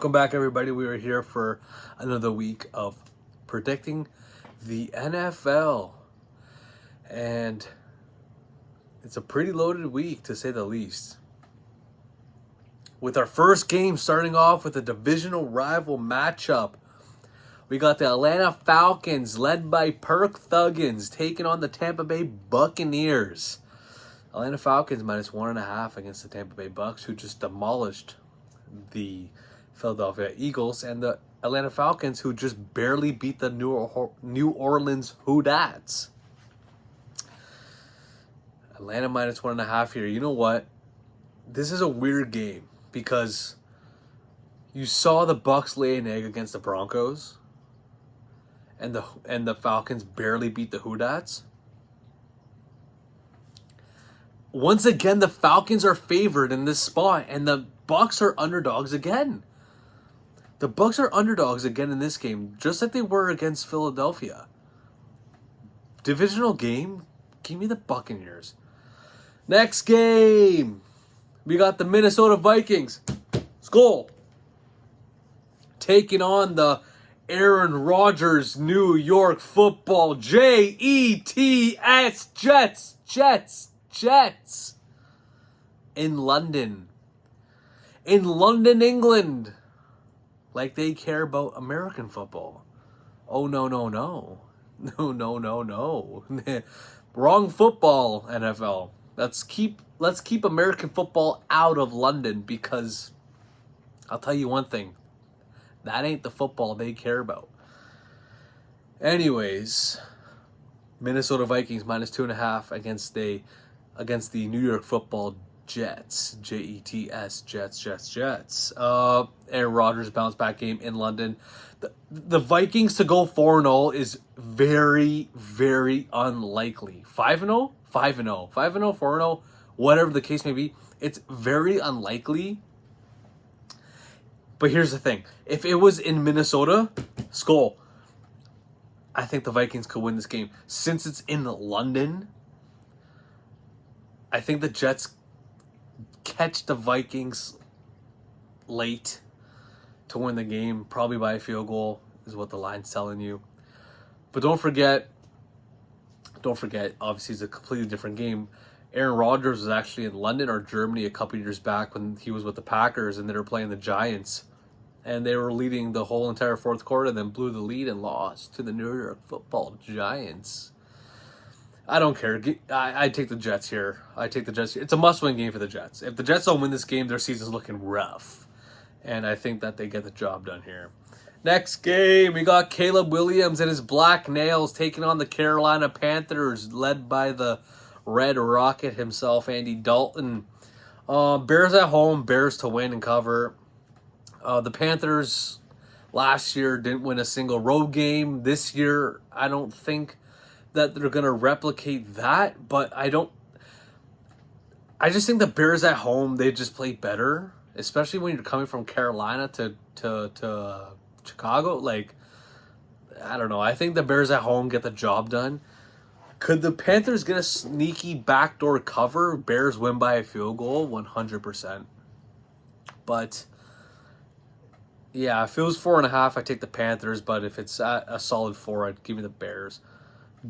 Welcome back, everybody. We are here for another week of predicting the NFL. And it's a pretty loaded week, to say the least. With our first game starting off with a divisional rival matchup. We got the Atlanta Falcons, led by Perk Thuggins, taking on the Tampa Bay Buccaneers. Atlanta Falcons minus 1.5 against the Tampa Bay Bucs, who just demolished the Philadelphia Eagles, and the Atlanta Falcons, who just barely beat the New Orleans Hoodats. Atlanta minus 1.5 here. You know what? This is a weird game because you saw the Bucs lay an egg against the Broncos, and the Falcons barely beat the Hoodats. Once again, the Falcons are favored in this spot, and the Bucs are underdogs again. The Bucs are underdogs again in this game, just like they were against Philadelphia. Divisional game, give me the Buccaneers. Next game, we got the Minnesota Vikings. Skol. Taking on the Aaron Rodgers New York Football Jets. Jets. In London, England. Like they care about American football. Oh, no. No. Wrong football, NFL. Let's keep American football out of London, because I'll tell you one thing. That ain't the football they care about. Anyways, Minnesota Vikings minus 2.5 against the New York Football Jets, Jets. Aaron Rodgers bounce back game in London. The Vikings to go 4-0 is very, very unlikely. 5-0, 4-0, whatever the case may be, it's very unlikely. But here's the thing: if it was in Minnesota, skull, I think the Vikings could win this game. Since it's in London, I think the Jets catch the Vikings late to win the game, probably by a field goal is what the line's telling you. But don't forget, obviously it's a completely different game. Aaron Rodgers was actually in London or Germany a couple years back when he was with the Packers and they were playing the Giants. And they were leading the whole entire fourth quarter, then blew the lead and lost to the New York Football Giants. I don't care. I take the Jets here. It's a must-win game for the Jets. If the Jets don't win this game, their season's looking rough. And I think that they get the job done here. Next game, we got Caleb Williams and his Black Nails taking on the Carolina Panthers, led by the Red Rocket himself, Andy Dalton. Bears at home, Bears to win and cover. The Panthers last year didn't win a single road game. This year, I don't think that they're going to replicate that, but I just think the Bears at home, they just play better, especially when you're coming from Carolina to Chicago. Like, I don't know. I think the Bears at home get the job done. Could the Panthers get a sneaky backdoor cover? Bears win by a field goal, 100%. But yeah, if it was 4.5, I'd take the Panthers, but if it's at a solid 4, I'd give me the Bears.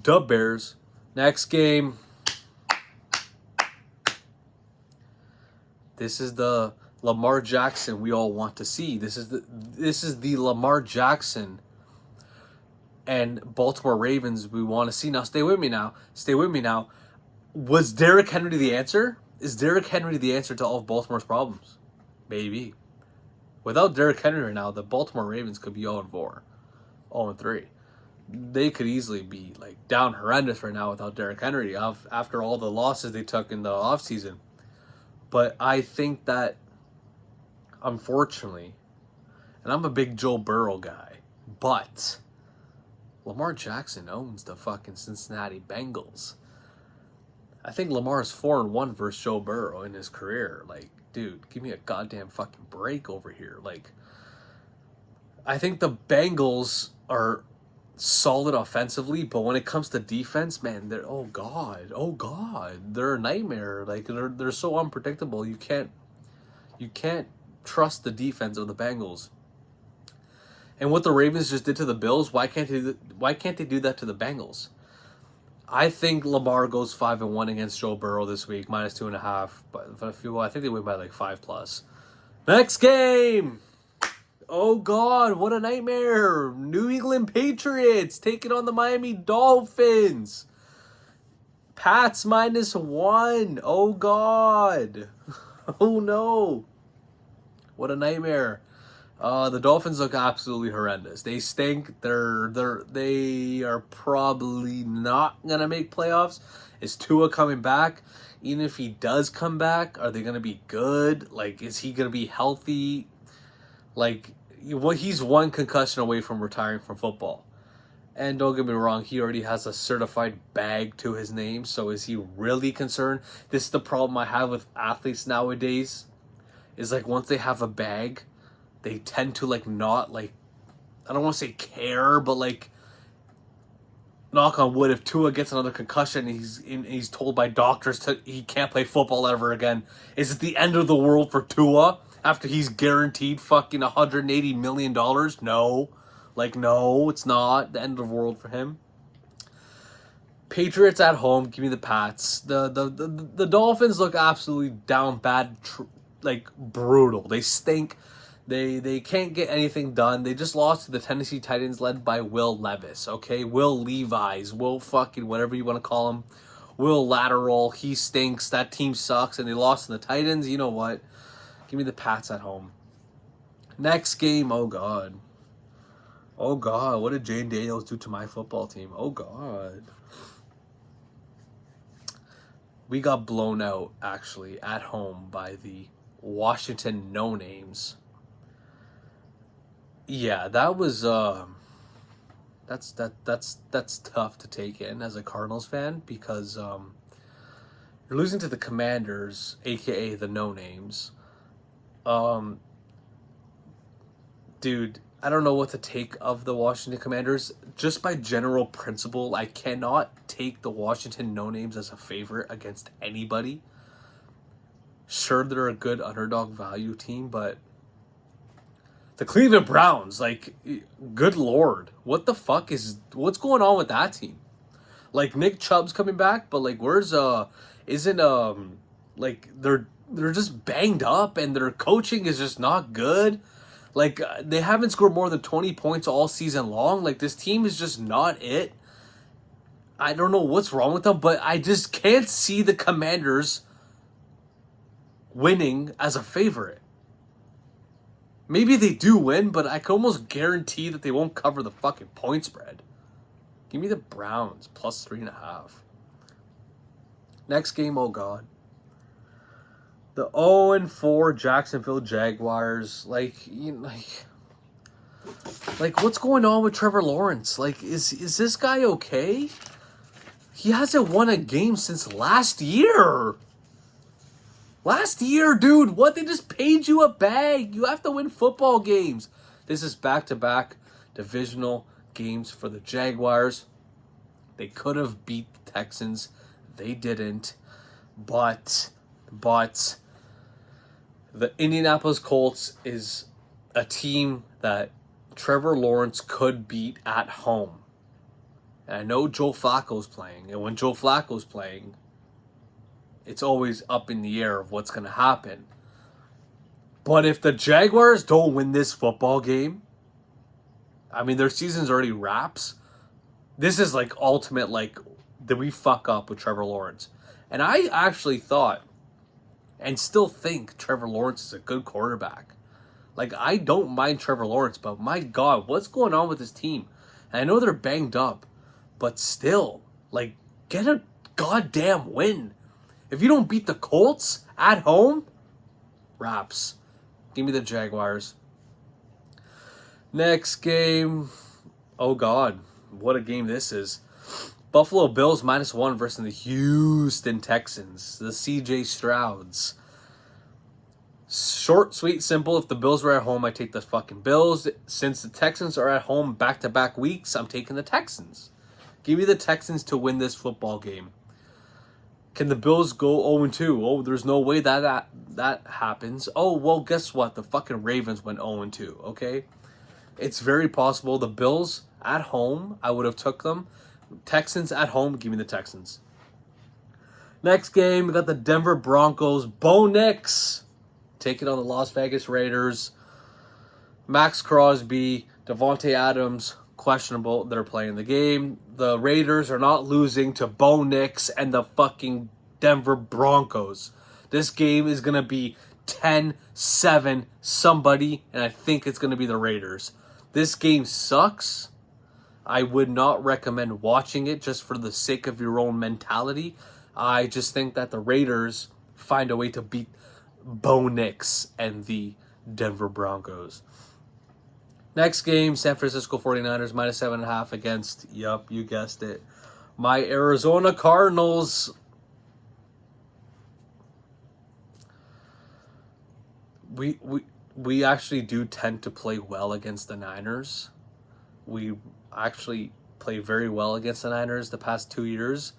Dub Bears. Next game. This is the Lamar Jackson we all want to see. This is the Lamar Jackson and Baltimore Ravens we want to see. Now, stay with me now. Was Derrick Henry the answer? Is Derrick Henry the answer to all of Baltimore's problems? Maybe. Without Derrick Henry right now, the Baltimore Ravens could be 0-4, 0-3. They could easily be like down horrendous right now without Derrick Henry after all the losses they took in the offseason. But I think that, unfortunately, and I'm a big Joe Burrow guy, but Lamar Jackson owns the fucking Cincinnati Bengals. I think Lamar's 4-1 versus Joe Burrow in his career. Like, dude, give me a goddamn fucking break over here. Like, I think the Bengals are solid offensively, but when it comes to defense, man, they're oh god, they're a nightmare. Like they're so unpredictable. You can't trust the defense of the Bengals. And what the Ravens just did to the Bills, why can't they do that to the Bengals? I think Lamar goes 5-1 against Joe Burrow this week, -2.5. But I think they win by like 5+. Next game. Oh God, what a nightmare! New England Patriots taking on the Miami Dolphins. Pats -1. Oh God. Oh no. What a nightmare. The Dolphins look absolutely horrendous. They stink. They are probably not gonna make playoffs. Is Tua coming back? Even if he does come back, are they gonna be good? Like, is he gonna be healthy? Like, he's one concussion away from retiring from football. And don't get me wrong, he already has a certified bag to his name. So is he really concerned? This is the problem I have with athletes nowadays. Is like once they have a bag, they tend to like not like, I don't want to say care, but like, knock on wood, if Tua gets another concussion, he's told by doctors he can't play football ever again. Is it the end of the world for Tua after he's guaranteed fucking $180 million? No. Like, no, it's not the end of the world for him. Patriots at home, give me the Pats. The Dolphins look absolutely down bad, like brutal. They stink. They can't get anything done. They just lost to the Tennessee Titans led by Will Levis, okay? Will Levis, Will fucking whatever you want to call him. Will Lateral, he stinks. That team sucks, and they lost to the Titans. You know what? Give me the Pats at home. Next game, oh God. Oh God, what did Jane Daniels do to my football team? Oh God. We got blown out, actually, at home by the Washington No-Names. Yeah, that was that's tough to take in as a Cardinals fan, because you're losing to the Commanders, aka the No Names. Dude, I don't know what to take of the Washington Commanders. Just by general principle, I cannot take the Washington No Names as a favorite against anybody. Sure, they're a good underdog value team, but the Cleveland Browns, like, good lord, what's going on with that team? Like, Nick Chubb's coming back, but like, where's like, they're just banged up, and their coaching is just not good. Like, they haven't scored more than 20 points all season long. Like, this team is just not it. I don't know what's wrong with them, but I just can't see the Commanders winning as a favorite. Maybe they do win, but I can almost guarantee that they won't cover the fucking point spread. Give me the Browns, +3.5. Next game, oh God. The 0-4 Jacksonville Jaguars. Like, what's going on with Trevor Lawrence? Like, is this guy okay? He hasn't won a game since last year. Last year, dude, what? They just paid you a bag. You have to win football games. This is back-to-back divisional games for the Jaguars. They could have beat the Texans. They didn't. But the Indianapolis Colts is a team that Trevor Lawrence could beat at home. And I know Joe Flacco's playing. And when Joe Flacco's playing, it's always up in the air of what's going to happen. But if the Jaguars don't win this football game, I mean, their season's already wraps. This is like ultimate, like, did we fuck up with Trevor Lawrence? And I actually thought and still think Trevor Lawrence is a good quarterback. Like, I don't mind Trevor Lawrence, but my God, what's going on with this team? And I know they're banged up, but still, like, get a goddamn win. If you don't beat the Colts at home, wraps. Give me the Jaguars. Next game. Oh, God. What a game this is. Buffalo Bills -1 versus the Houston Texans. The CJ Strouds. Short, sweet, simple. If the Bills were at home, I take the fucking Bills. Since the Texans are at home back-to-back weeks, I'm taking the Texans. Give me the Texans to win this football game. Can the Bills go 0-2? Oh, there's no way that happens. Oh, well, guess what? The fucking Ravens went 0-2, okay? It's very possible. The Bills at home, I would have took them. Texans at home, give me the Texans. Next game, we got the Denver Broncos. Bo Nix taking on the Las Vegas Raiders. Max Crosby, Devontae Adams, questionable. They're playing the game. The Raiders are not losing to Bo Nix and the fucking Denver Broncos. This game is going to be 10-7 somebody, and I think it's going to be the Raiders. This game sucks. I would not recommend watching it just for the sake of your own mentality. I just think that the Raiders find a way to beat Bo Nix and the Denver Broncos. Next game, San Francisco 49ers minus 7.5 against, yup, you guessed it, my Arizona Cardinals. We actually do tend to play well against the Niners. We actually play very well against the Niners the past 2 years.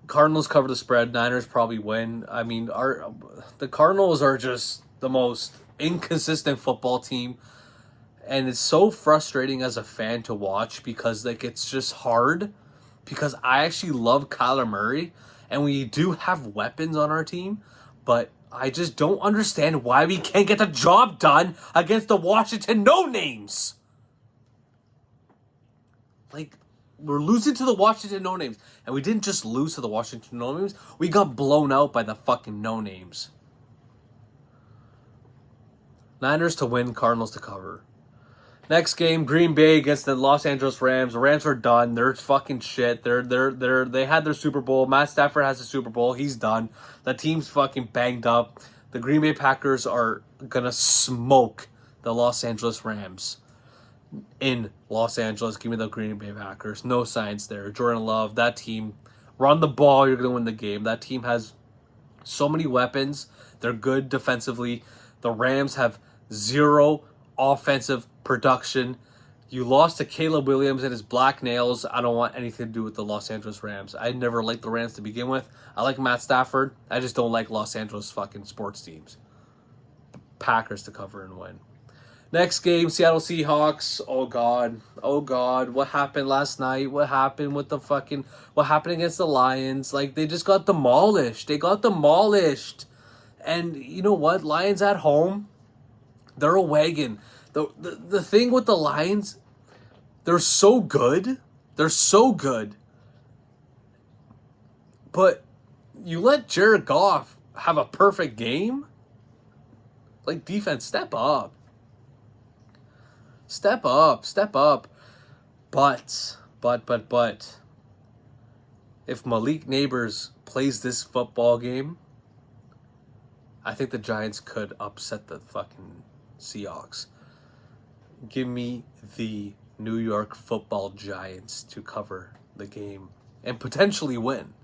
Cardinals cover the spread. Niners probably win. I mean, the Cardinals are just the most inconsistent football team, and it's so frustrating as a fan to watch because it's just hard. Because I actually love Kyler Murray, and we do have weapons on our team, but I just don't understand why we can't get the job done against the Washington no-names. We're losing to the Washington no-names. And we didn't just lose to the Washington no-names. We got blown out by the fucking no-names. Niners to win, Cardinals to cover. Next game, Green Bay against the Los Angeles Rams. The Rams are done. They're fucking shit. They had their Super Bowl. Matt Stafford has a Super Bowl. He's done. The team's fucking banged up. The Green Bay Packers are gonna smoke the Los Angeles Rams. In Los Angeles, give me the Green Bay Packers. No science there. Jordan Love, that team, run the ball, you're going to win the game. That team has so many weapons. They're good defensively. The Rams have zero offensive production. You lost to Caleb Williams and his black nails. I don't want anything to do with the Los Angeles Rams. I never liked the Rams to begin with. I like Matt Stafford. I just don't like Los Angeles fucking sports teams. Packers to cover and win. Next game, Seattle Seahawks. Oh God. What happened last night? What happened against the Lions? They just got demolished. And you know what? Lions at home, they're a wagon. The thing with the Lions, they're so good. But you let Jared Goff have a perfect game? Defense, step up. Step up. But, if Malik Neighbors plays this football game, I think the Giants could upset the fucking Seahawks. Give me the New York Football Giants to cover the game and potentially win.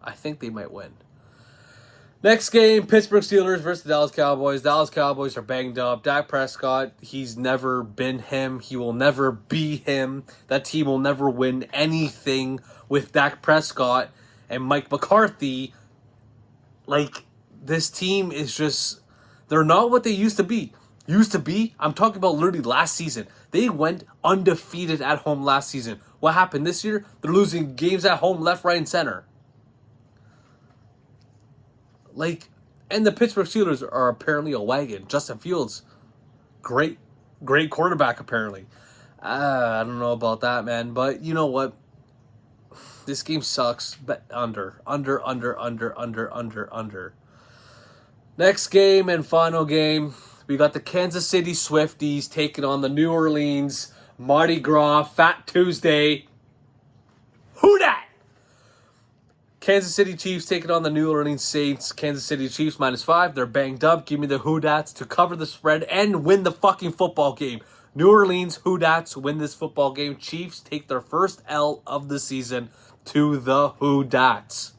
I think they might win. Next game, Pittsburgh Steelers versus the Dallas Cowboys. Dallas Cowboys are banged up. Dak Prescott, he's never been him. He will never be him. That team will never win anything with Dak Prescott and Mike McCarthy. This team is just, they're not what they used to be. I'm talking about literally last season. They went undefeated at home last season. What happened this year? They're losing games at home, left, right, and center. And the Pittsburgh Steelers are apparently a wagon. Justin Fields, great quarterback apparently. I don't know about that, man. But you know what? This game sucks. But under. Next game and final game, we got the Kansas City Swifties taking on the New Orleans Mardi Gras Fat Tuesday. Who dat? Kansas City Chiefs taking on the New Orleans Saints. Kansas City Chiefs -5. They're banged up. Give me the Who Dats to cover the spread and win the fucking football game. New Orleans Who Dats win this football game. Chiefs take their first L of the season to the Who Dats.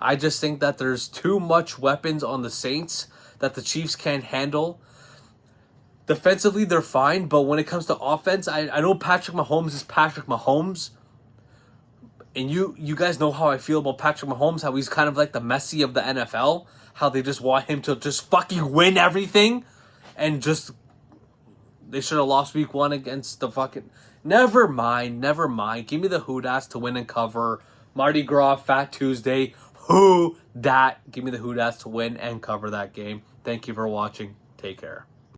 I just think that there's too much weapons on the Saints that the Chiefs can't handle. Defensively, they're fine, but when it comes to offense, I know Patrick Mahomes is Patrick Mahomes. And you guys know how I feel about Patrick Mahomes, how he's kind of like the Messi of the NFL, how they just want him to just fucking win everything and just They should have lost week 1 against the fucking... Never mind. Give me the Who Das to win and cover. Mardi Gras, Fat Tuesday. Who Dat. Give me the Who Das to win and cover that game. Thank you for watching. Take care.